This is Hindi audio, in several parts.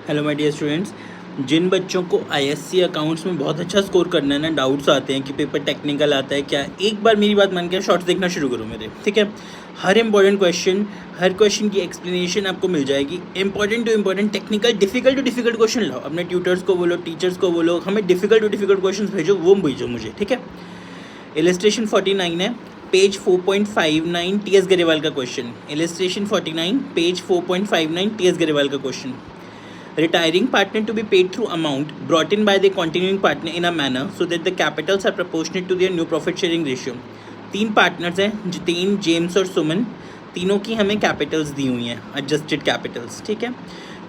हेलो माय डियर स्टूडेंट्स, जिन बच्चों को आईएससी अकाउंट्स में बहुत अच्छा स्कोर करना है ना, डाउट्स आते हैं कि पेपर टेक्निकल आता है क्या, एक बार मेरी बात मान के शॉर्ट्स देखना शुरू करो मेरे, ठीक है। हर इंपॉर्टेंट क्वेश्चन, हर क्वेश्चन की एक्सप्लेनेशन आपको मिल जाएगी। Important to important, technical, difficult to difficult question लाओ। अपने ट्यूटर्स को बोलो, टीचर्स को बोलो, हमें डिफिकल्ट टू डिफिकल्ट क्वेश्चन भेजो, वो भेजो मुझे, ठीक है। इलस्ट्रेशन 49 है, पेज 4.59 टी एस गरेवाल का question. Illustration 49 page 4.59 T S Grewal का question. Retiring partner to be paid through amount brought in by the continuing partner in a manner so that the capitals are proportionate to their new profit sharing ratio। 3 partners हैं, जितेन, जेम्स और सुमन। तीनों की हमें कैपिटल्स दी हुई हैं, एडजस्टेड कैपिटल्स, ठीक है।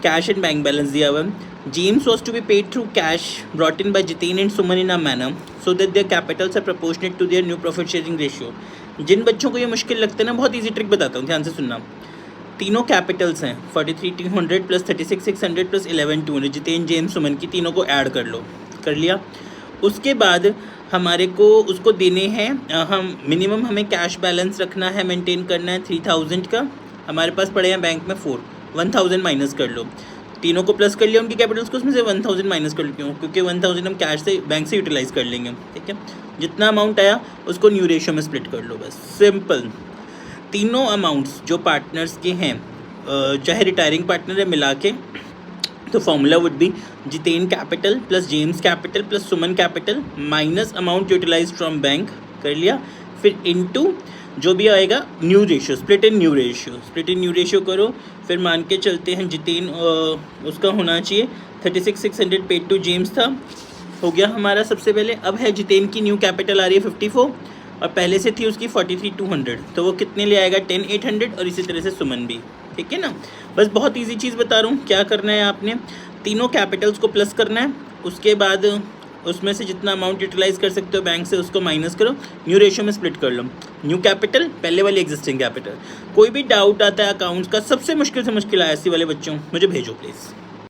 कैश एंड बैंक बैलेंस दिया हुआ है। James was to be paid through cash brought in by Jiten and Suman in a manner so that their capitals are proportionate to their new profit sharing ratio. जिन बच्चों को ये मुश्किल लगता है ना, बहुत ईजी ट्रिक बताता हूँ, ध्यान से सुनना। तीनों कैपिटल्स हैं 43,200 प्लस 36,600 प्लस 11,200, जितेन, जेम्स, सुमन की तीनों को ऐड कर लो। कर लिया। उसके बाद हमारे को उसको देने हैं, हम मिनिमम हमें कैश बैलेंस रखना है, मेंटेन करना है 3,000 का। हमारे पास पड़े हैं बैंक में 1,000 माइनस कर लो। तीनों को प्लस कर लिया उनकी कैपिटल्स को, उसमें से 1,000 माइनस कर लो। क्यों? क्योंकि 1,000 हम कैश से, बैंक से यूटिलाइज़ कर लेंगे, ठीक है। जितना अमाउंट आया उसको न्यू रेशियो में स्प्लिट कर लो, बस सिंपल। तीनों अमाउंट्स जो पार्टनर्स के हैं, चाहे रिटायरिंग पार्टनर है, मिला के, तो formula would be Jiten capital plus James capital plus Suman capital minus amount utilise from bank. कर लिया। फिर इनटू जो भी आएगा new ratio, split in new ratio. Split in new ratio करो। फिर मान के चलते हैं जितेन, उसका होना चाहिए 36,600 पेड टू जेम्स था, हो गया हमारा सबसे पहले। अब है जितेन की न्यू कैपिटल आ रही है 54 और पहले से थी उसकी 43,200, तो वो कितने ले आएगा 10,800, और इसी तरह से सुमन भी, ठीक है ना। बस बहुत इजी चीज़ बता रहा हूँ। क्या करना है आपने, तीनों कैपिटल्स को प्लस करना है, उसके बाद उसमें से जितना अमाउंट यूटिलाइज कर सकते हो बैंक से उसको माइनस करो, न्यू रेशियो में स्प्लिट कर लो। न्यू कैपिटल पहले वाली एग्जिस्टिंग कैपिटल। कोई भी डाउट आता है अकाउंट्स का, सबसे मुश्किल से मुश्किल आईएससी वाले बच्चों, मुझे भेजो प्लीज़।